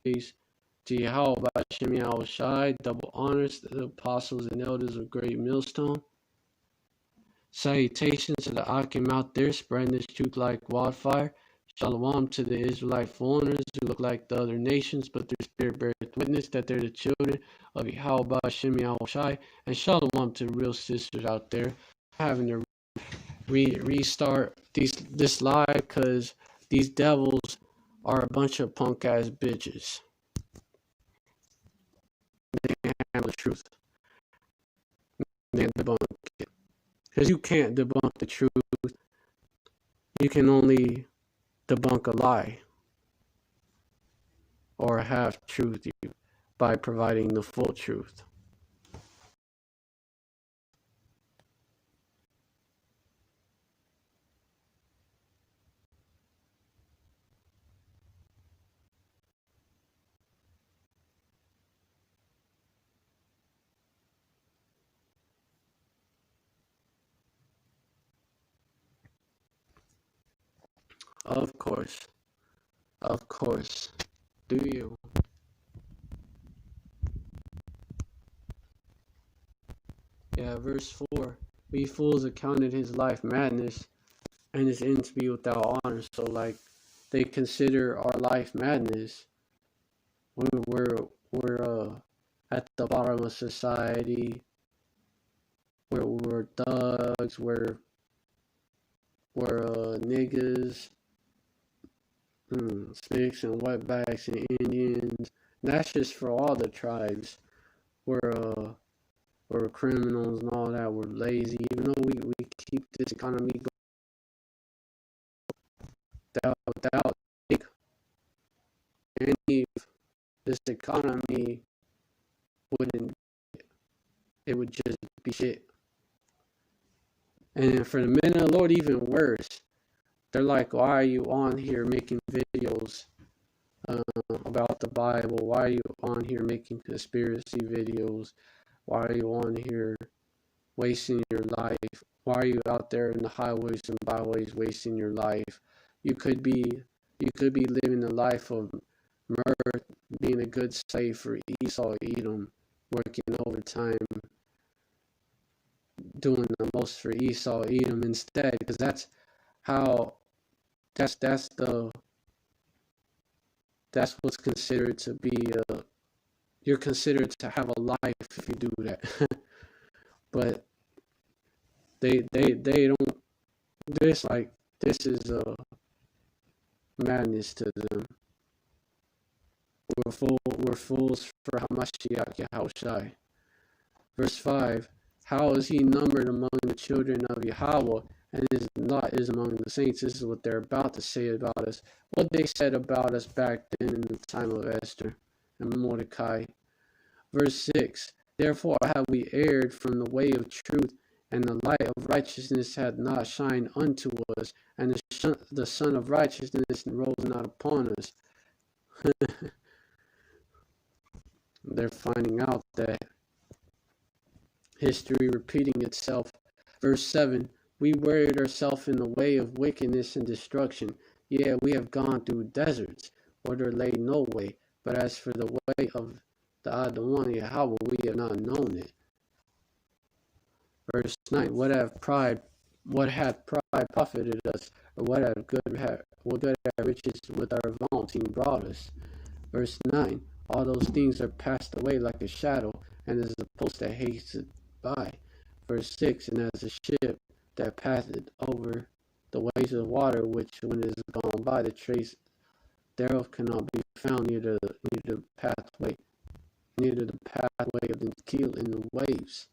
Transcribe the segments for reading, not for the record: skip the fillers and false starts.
praise to Yahweh by Shem Yahweh Shai, double honors to the apostles and elders of Great Millstone. Salutations to the Akim out there spreading this truth like wildfire. Shalom to the Israelite foreigners who look like the other nations, but their spirit bears witness that they're the children of Yahweh Shem Yahweh Shai. And shalom to the real sisters out there having to restart this live because these devils are a bunch of punk ass bitches. They can't handle the truth. They can't debunk it. Because you can't debunk the truth. You can only debunk a lie or a half truth by providing the full truth. Of course, do you? Yeah, verse 4. We fools accounted his life madness and his end to be without honor. So, like, they consider our life madness. We're at the bottom of society. We're thugs. We're niggas, Spics and wetbacks and Indians. And that's just for all the tribes. We're criminals and all that. We're lazy, even though we keep this economy going without any of this economy wouldn't, it would just be shit. And for the men of the Lord, even worse. They're like, why are you on here making videos about the Bible? Why are you on here making conspiracy videos? Why are you on here wasting your life? Why are you out there in the highways and byways wasting your life? You could be living the life of mirth, being a good slave for Esau, Edom, working overtime, doing the most for Esau, Edom instead, because that's what's considered to be you're considered to have a life if you do that. But they don't, this is madness to them. We're fools for Hamashiach Yahushai. Verse 5. How is he numbered among the children of Yahweh, and his lot is among the saints? This is what they're about to say about us. What they said about us back then in the time of Esther and Mordecai. Verse 6. Therefore have we erred from the way of truth, and the light of righteousness had not shined unto us, and the sun of righteousness rose not upon us. They're finding out that history repeating itself. Verse 7. We wearied ourselves in the way of wickedness and destruction. Yeah, we have gone through deserts, where there lay no way. But as for the way of the Adonai Yahweh, we have not known it. Verse 9. What hath pride profited us, or what good have riches with our vaunting brought us? Verse 9. All those things are passed away like a shadow, and as a post that hasteth by. Verse 6. And as a ship that passeth over the waves of water, which when it is gone by, the trace thereof cannot be found near the pathway of the keel in the waves.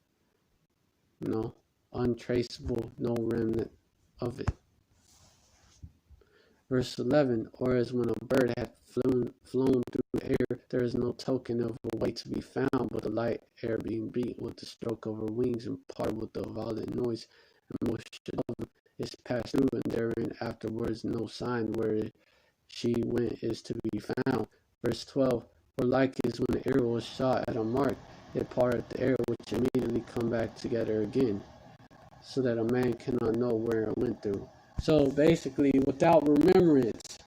Untraceable, no remnant of it. Verse 11. Or as when a bird hath flown through the air, there is no token of a way to be found, but the light air being beat with the stroke of her wings, and parted with a violent noise, and motion of them is passed through, and therein afterwards no sign where she went is to be found. Verse 12. For like is when an arrow is shot at a mark, it parted the arrow, which immediately come back together again, so that a man cannot know where it went through. So basically, without remembrance,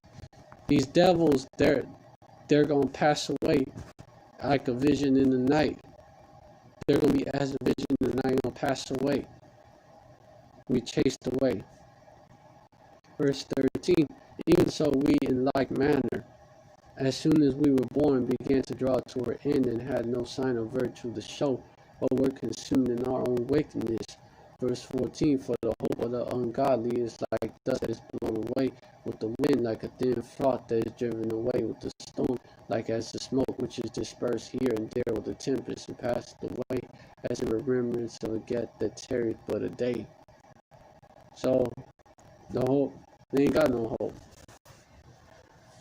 these devils, they're going to pass away like a vision in the night. They're going to be as a vision in the night, going to pass away, be chased away. Verse 13, even so we in like manner, as soon as we were born, began to draw to our end and had no sign of virtue to show, but were consumed in our own wickedness. Verse 14, for the hope of the ungodly is like dust that is blown away with the wind, like a thin froth that is driven away with the storm, like as the smoke which is dispersed here and there with the tempest and passed away, as a remembrance of a get that tarried but a day. So, the hope, they ain't got no hope.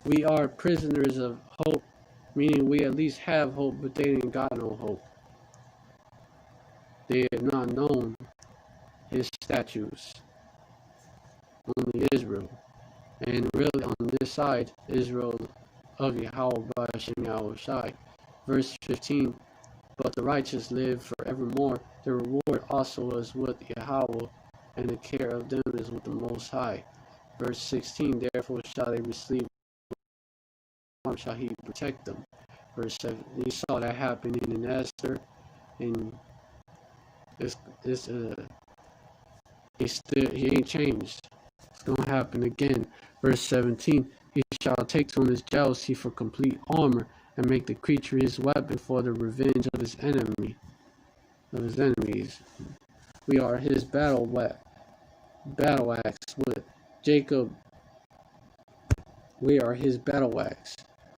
We are prisoners of hope, meaning we at least have hope, but they ain't got no hope. They have not known his statutes, only Israel. And really on this side, Israel of Yahweh by Hashem Yahushai. Verse 15, but the righteous live forevermore. The reward also is with Yahweh, and the care of them is with the Most High. Verse 16, therefore shall they receive, shall he protect them. Verse 7, you saw that happening in Esther, and he ain't changed. It's gonna happen again. Verse 17, he shall take on his jealousy for complete armor, and make the creature his weapon for the revenge of his enemies. We are his battle axe with Jacob. We are his battle axe.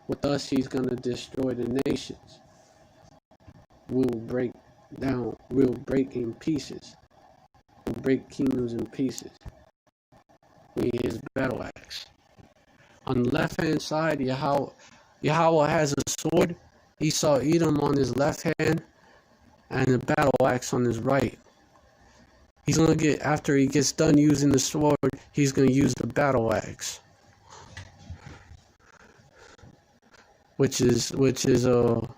With us, he's gonna destroy the nations. We'll break in pieces. We'll break kingdoms in pieces. We his battle axe. On the left hand side, Yahweh has a sword. Esau Edom on his left hand, and a battle axe on his right. He's gonna get, after he gets done using the sword, he's gonna use the battle axe, which is the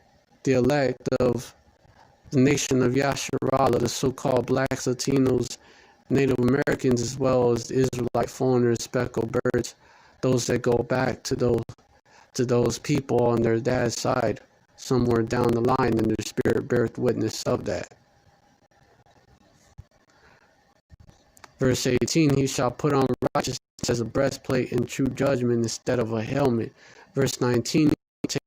elect of the nation of Yasharala, the so-called blacks, Latinos, Native Americans, as well as Israelite foreigners, speckled birds, those that go back to those people on their dad's side, somewhere down the line, and their spirit beareth witness of that. Verse 18, he shall put on righteousness as a breastplate and true judgment instead of a helmet. Verse 19, take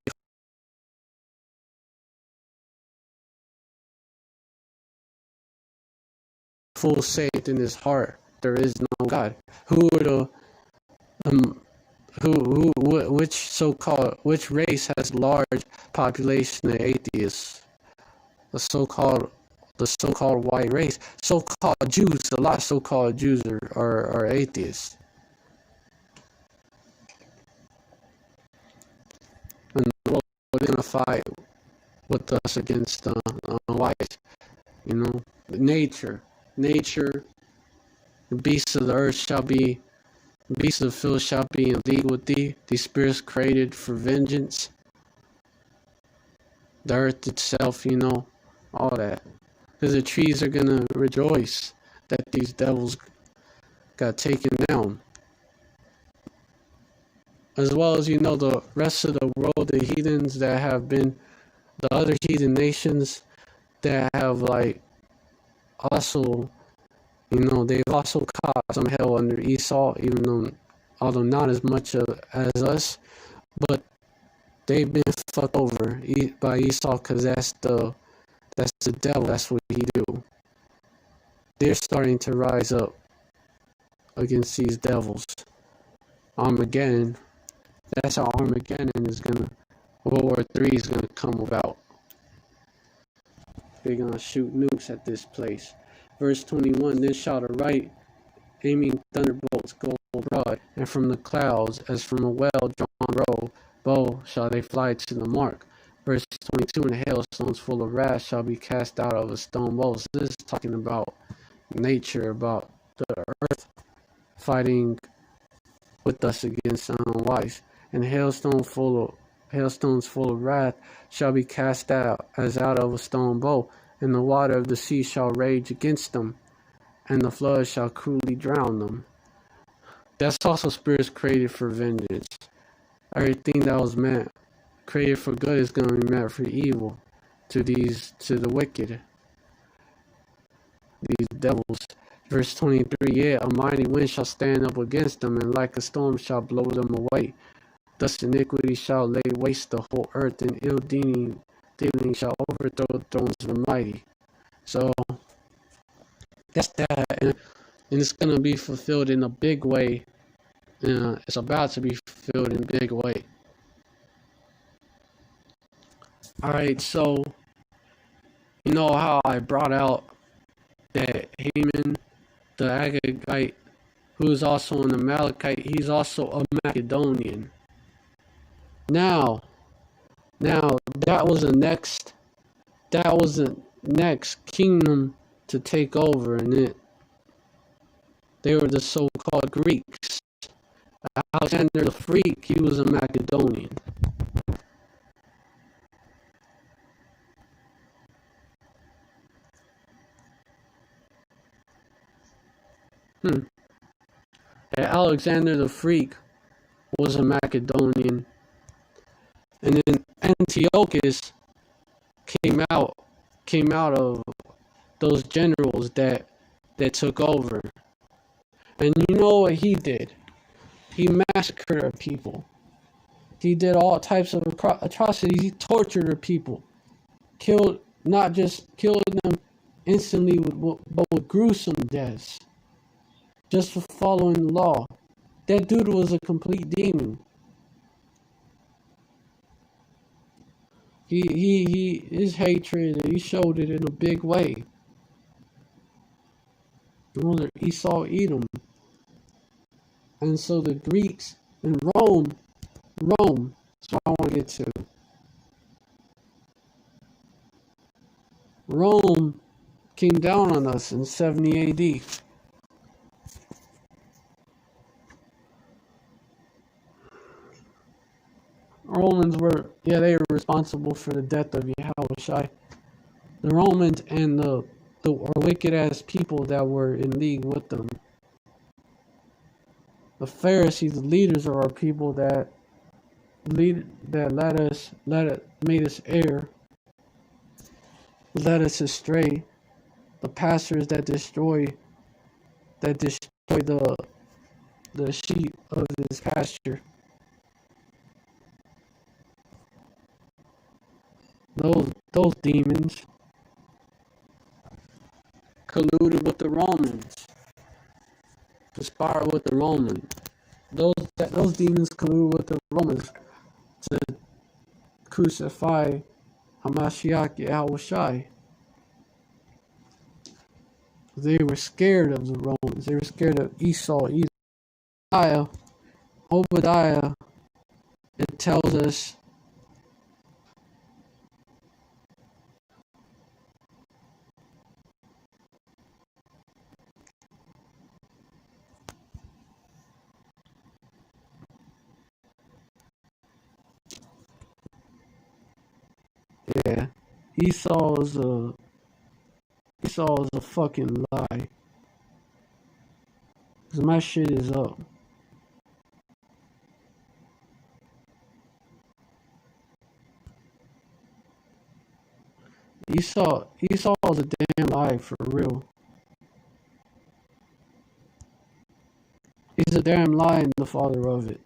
full faith in his heart. There is no God. Who are the which race has large population of atheists? The so-called white race. So-called Jews, a lot of so-called Jews are atheists. And the world is going to fight with us against the whites. You know, nature, the beasts of the earth shall be, the beasts of the field shall be in league with thee. These spirits created for vengeance. The earth itself, you know, all that. Because the trees are going to rejoice that these devils got taken down. As well as, you know, the rest of the world, the heathens that have been, the other heathen nations that have, like, also, you know, they've also caught some hell under Esau, even though, although not as much as us, but they've been fucked over by Esau, because that's the devil. That's what he do. They're starting to rise up against these devils. Armageddon. That's how Armageddon is gonna, World War III is gonna come about. They're gonna shoot nukes at this place. Verse 21, then shall the right aiming thunderbolts go abroad, and from the clouds, as from a well-drawn bow, shall they fly to the mark. Verse 22, and hailstones full of wrath shall be cast out of a stone bow. So this is talking about nature, about the earth fighting with us against unwise. And hailstones full of wrath shall be cast out as out of a stone bow, and the water of the sea shall rage against them, and the flood shall cruelly drown them. That's also spirits created for vengeance. Everything that was meant created for good is going to be meant for evil to the wicked, these devils. Verse 23, yeah, a mighty wind shall stand up against them, and like a storm shall blow them away. Thus iniquity shall lay waste the whole earth, and ill dealing shall overthrow the thrones of the mighty. So that's that, and it's going to be fulfilled in a big way. It's about to be fulfilled in a big way. Alright, so you know how I brought out that Haman, the Agagite, who is also an Amalekite, he's also a Macedonian. Now that was the next kingdom to take over, and they were the so-called Greeks. Alexander the Freak, he was a Macedonian. And Alexander the Freak was a Macedonian, and then Antiochus came out of those generals that took over. And you know what he did? He massacred our people. He did all types of atrocities. He tortured our people. Not just killed them instantly, but with gruesome deaths. Just for following the law. That dude was a complete demon. His hatred, he showed it in a big way. Esau, Edom. And so the Greeks and Rome, that's what I want to get to. Rome came down on us in 70 AD. Romans they were responsible for the death of Yahushua. The Romans and the wicked ass people that were in league with them. The Pharisees, the leaders of our people that made us err, led us astray. The pastors that destroy the sheep of this pasture. Those demons colluded with the Romans, conspired with the Romans. Those demons colluded with the Romans to crucify Hamashiach Yahushai. They were scared of the Romans. They were scared of Esau. Obadiah, it tells us Esau is a fucking lie. Cause my shit is up. Esau is a damn lie for real. He's a damn lie and the father of it.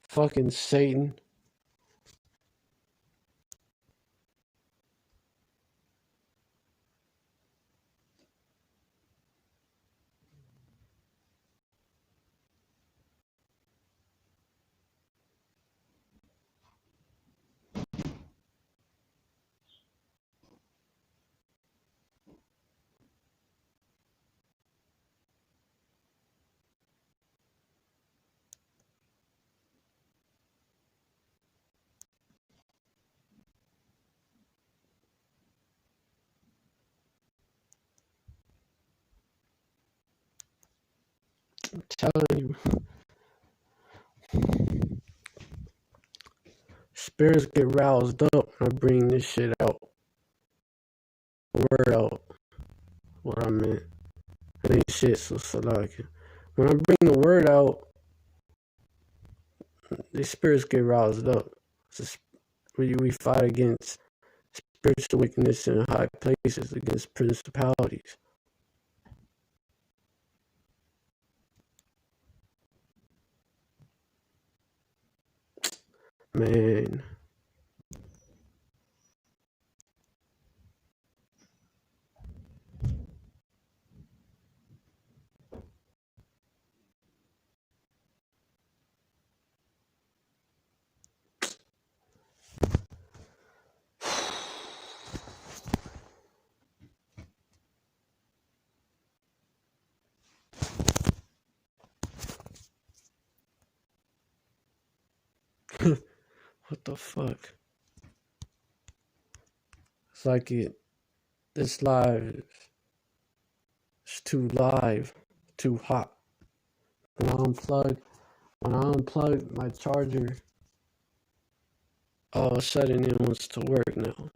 Fucking Satan. I'm telling you. Spirits get roused up when I bring this shit out. Word out. What I meant. It ain't shit, so like when I bring the word out, these spirits get roused up. We fight against spiritual wickedness in high places, against principalities. Man. What the fuck? It's like this live, it's too live, too hot. When I unplug my charger, all of a sudden it wants to work now.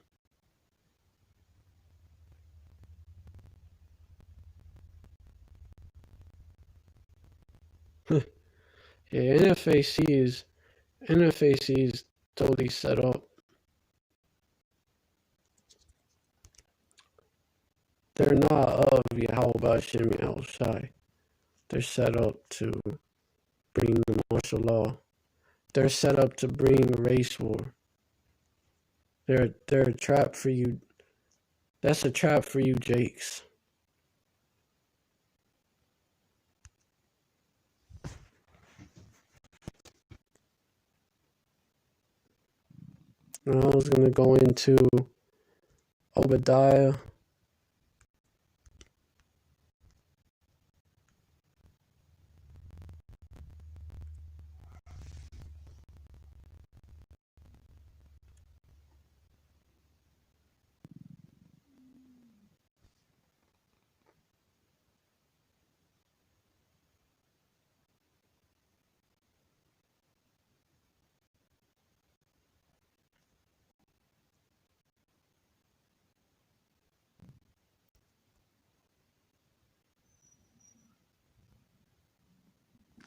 Yeah, NFAC is totally set up. They're not of Yahweh Shem Yahushai. They're set up to bring the martial law. They're set up to bring race war. They're a trap for you. That's a trap for you, Jakes. And I was gonna go into Obadiah.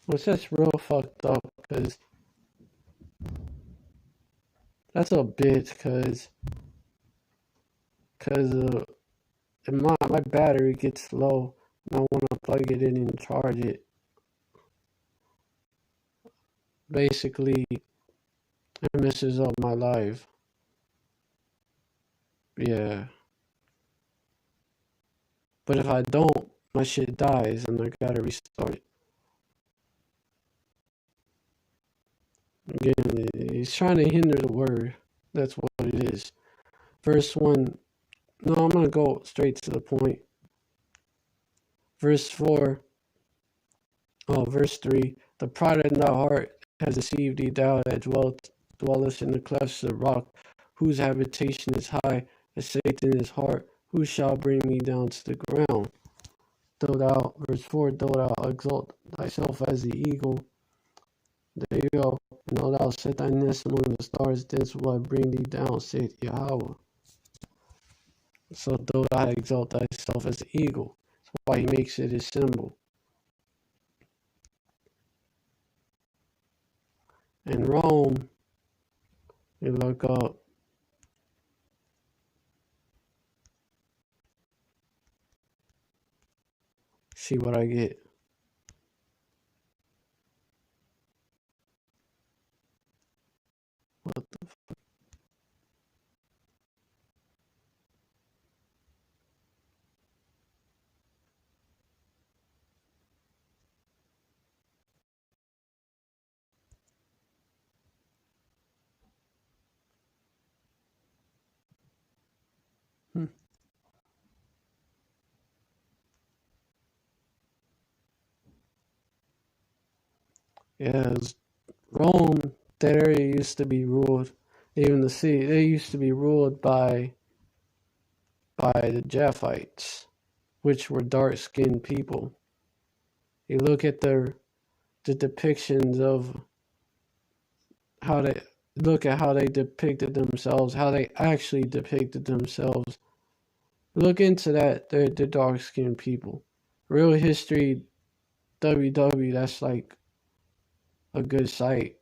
Which that's real fucked up, because that's a bitch, because my battery gets low and I want to plug it in and charge it. Basically, it messes up my life. Yeah. But if I don't, my shit dies and I gotta restart it. Again, he's trying to hinder the word. That's what it is. Verse 1. No, I'm gonna go straight to the point. Verse 4, verse 3, the pride of thy heart has deceived thee, thou that dwellest in the clefts of the rock, whose habitation is high, as saith in his heart, who shall bring me down to the ground? Verse 4, though thou exalt thyself as the eagle, there you go, and though thou set thy nest among the stars, thence will I bring thee down, saith Yahweh. So though thou exalt thyself as the eagle, that's why he makes it his symbol. In Rome, you look up, see what I get. What the fuck? Yeah, Rome, that area used to be ruled, even the city, they used to be ruled by the Japhites, which were dark-skinned people. You look at the depictions of how they depicted themselves, how they actually depicted themselves. Look into that. They're dark-skinned people. Real History WW, that's like a good site.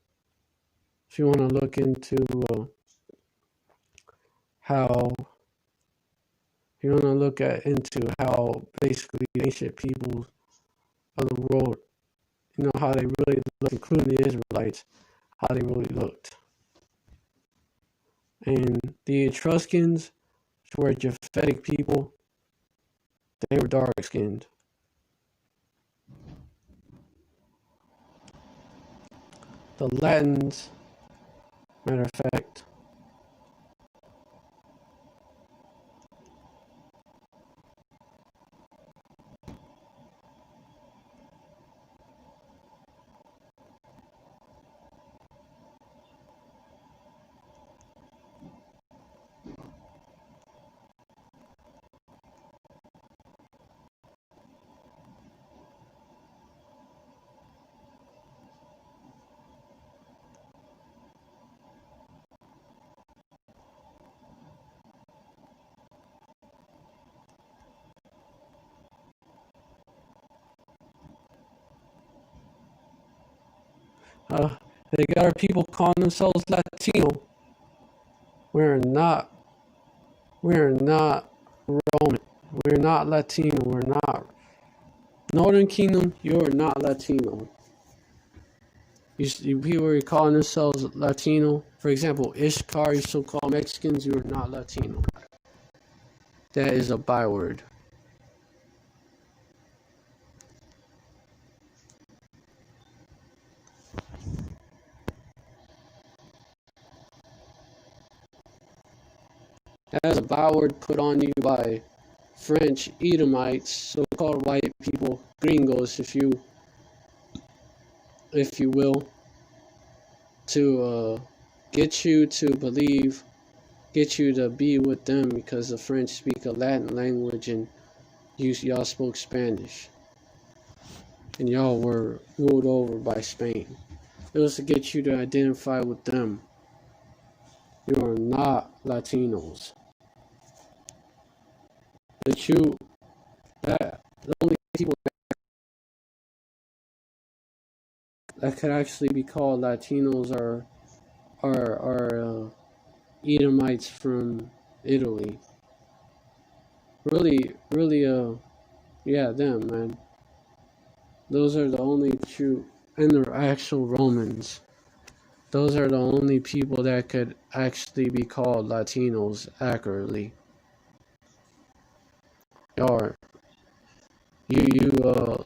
If you want to look into how basically ancient people of the world, how they really looked, including the Israelites, how they really looked. And the Etruscans, which were Japhetic people, they were dark-skinned. The Latins, matter of fact, they got our people calling themselves Latino. We're not Roman. We're not Latino. We're not Northern Kingdom. You're not Latino. You people are calling themselves Latino. For example, Ishkar, you so-called Mexicans, you are not Latino. That is a byword. That is a byword put on you by French Edomites, so-called white people, gringos, if you will, to get you to believe, get you to be with them because the French speak a Latin language and y'all spoke Spanish. And y'all were ruled over by Spain. It was to get you to identify with them. You are not Latinos. The only people that could actually be called Latinos are Edomites from Italy. Really, yeah, them, man. Those are the only true, and the actual Romans. Those are the only people that could actually be called Latinos accurately. Or you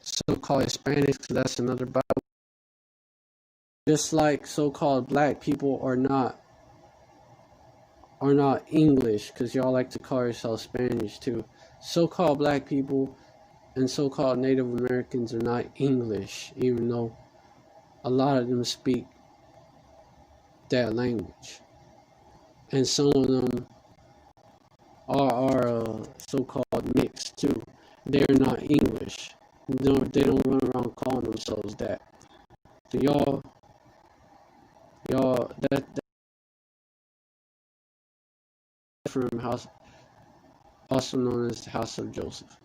so-called Hispanics, that's another Bible. Just like so-called black people are not English, because y'all like to call yourselves Spanish too. So-called black people and so-called Native Americans are not English, even though a lot of them speak that language. And some of them are so-called mixed too. They're not English. They don't run around calling themselves that. So that from house, also known as the House of Joseph.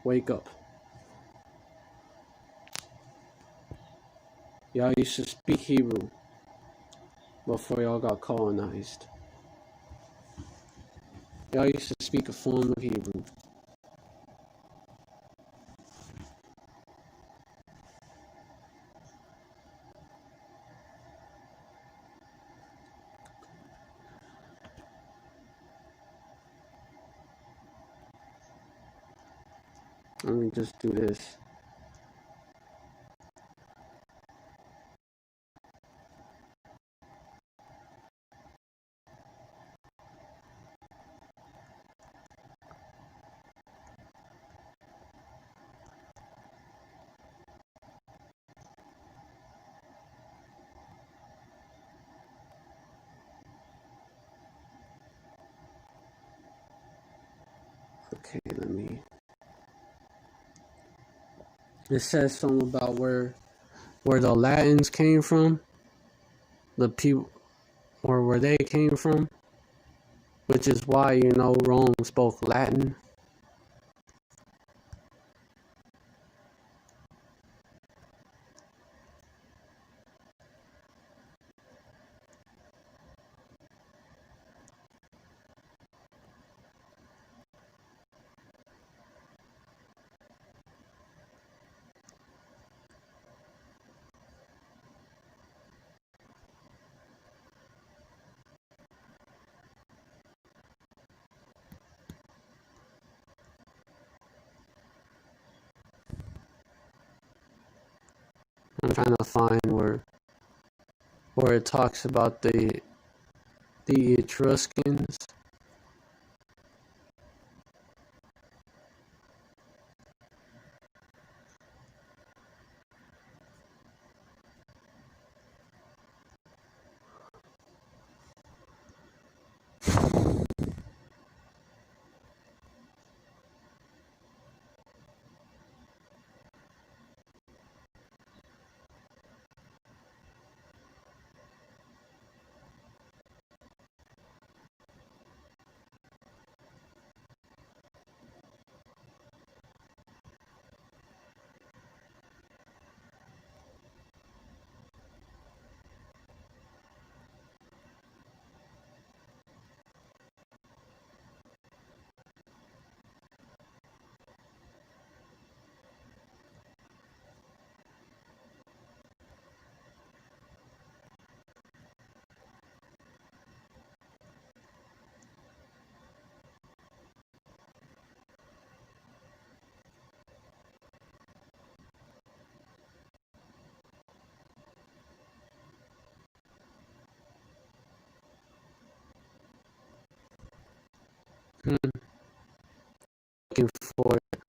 Wake up. Y'all used to speak Hebrew before y'all got colonized. Y'all used to speak a form of Hebrew. Let me just do this. Okay, let me. It says something about where the Latins came from, the people, or where they came from, which is why Rome spoke Latin. I'm trying to find where it talks about the Etruscans. Looking for it.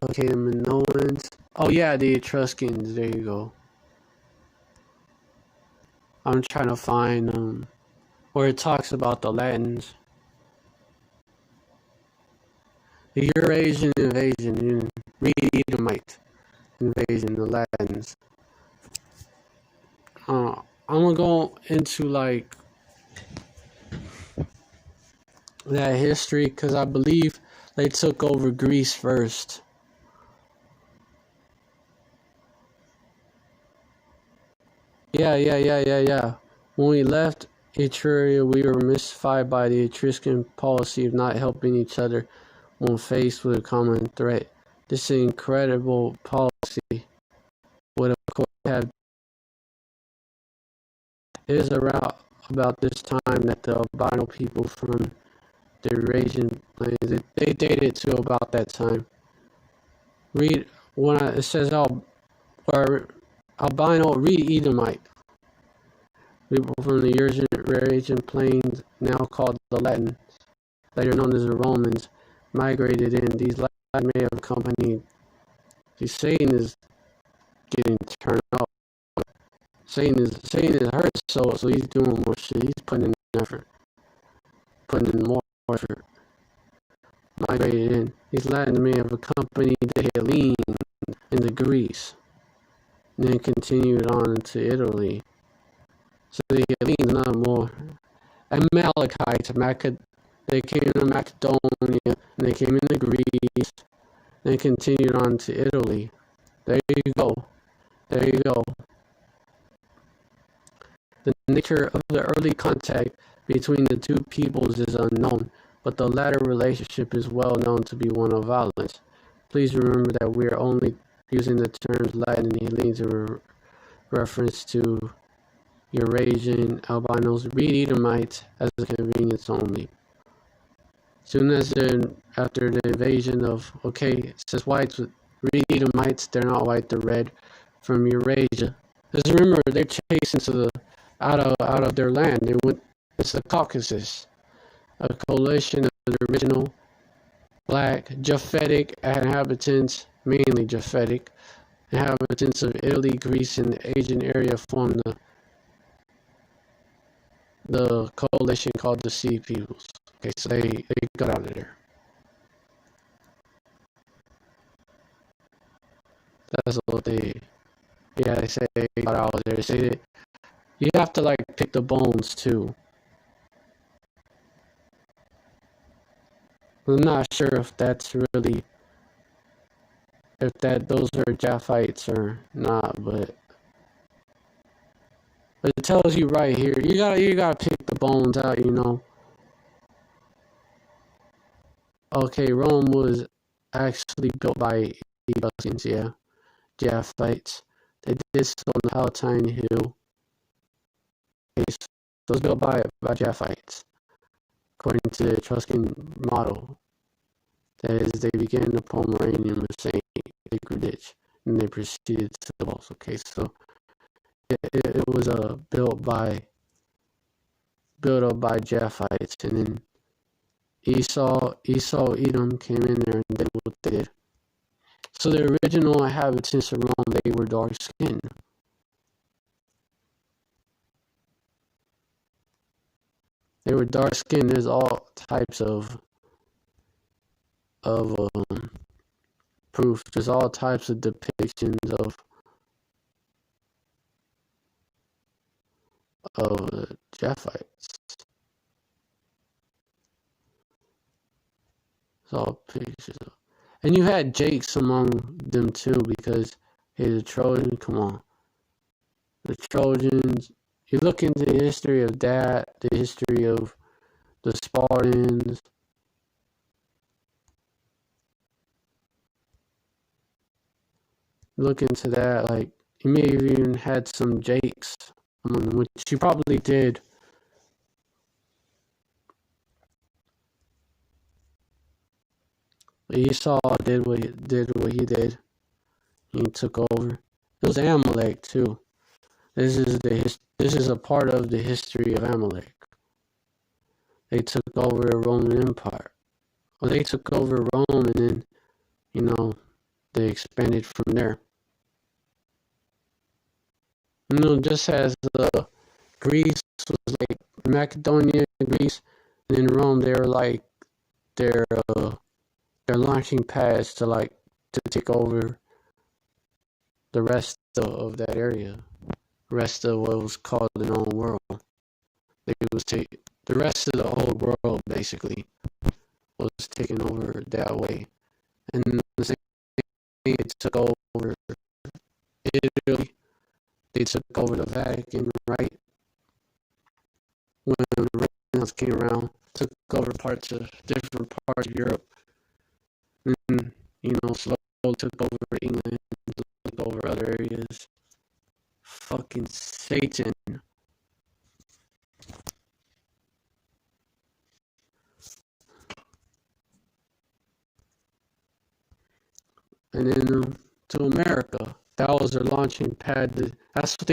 Okay, the Minoans. Oh yeah, the Etruscans. There you go. I'm trying to find where it talks about the Latins. The Eurasian invasion, Edomite invasion, the Latins. I'm gonna go into like that history because I believe they took over Greece first. Yeah. When we left Etruria, we were mystified by the Etruscan policy of not helping each other when faced with a common threat. This incredible policy would of course have. It is around about this time that the albino people from the Eurasian plains. They dated to about that time. Read it says albino reed Edomite. People from the Eurasian plains, now called the Latins, later known as the Romans, migrated in. These Latins may have accompanied. Satan is getting turned off. Satan is hurt, so he's doing more shit. He's putting in effort, putting in more effort. Migrated in. These Latins may have accompanied the Hellenes into Greece, and then continued on to Italy. So the Hellenes, not more Amalekites. They came to Macedonia, and they came into Greece, and then continued on to Italy. There you go. There you go. The nature of the early contact between the two peoples is unknown, but the latter relationship is well known to be one of violence. Please remember that we are only using the terms Latin and Hellenes in reference to Eurasian albinos, reed Edomites, as a convenience only. Soon as after the invasion of, it says whites, reed Edomites, they're not white, they're red, from Eurasia. Just remember, they're chasing out of their land. They went. It's the Caucasus, a coalition of the original black Japhetic inhabitants, mainly Japhetic inhabitants of Italy, Greece, and the Asian area formed the coalition called the Sea Peoples. Okay, so they got out of there. That's what they say they got out of there. They say that you have to pick the bones too. I'm not sure if that's really those are Japhites or not, but it tells you right here. You gotta pick the bones out, Okay, Rome was actually built by Etruscans, yeah. Japhites. They did so on the Palatine Hill. Okay, so it was built by Japhites, according to the Etruscan model. That is, they began the Pomeranian with Saint Ditch, and they proceeded to the walls. Okay, so it was built up by Japhites, and then Esau, Edom came in there and did what they did. So the original inhabitants of Rome, they were dark skinned. They were dark skinned. There's all types of proof. There's all types of depictions of Japhites. It's all pictures of. And you had Jakes among them too, because the Trojan, come on. The Trojans, you look into the history of that, the history of the Spartans. Look into that, you may have even had some Jakes among them, which you probably did. But Esau did what he did. He took over. It was Amalek too. This is a part of the history of Amalek. They took over the Roman Empire. Well, they took over Rome, and then, they expanded from there. Just as Greece was like Macedonia, Greece, and then Rome, they were their launching pads to take over the rest of that area, rest of what was called the known world. They was the rest of the whole world basically was taken over that way, and the same thing, it took over Italy. They took over the Vatican, right? When the Renaissance came around, took over different parts of Europe, and slowly took over England, took over other areas. Fucking Satan. and then to America. That was their launching pad. That's what they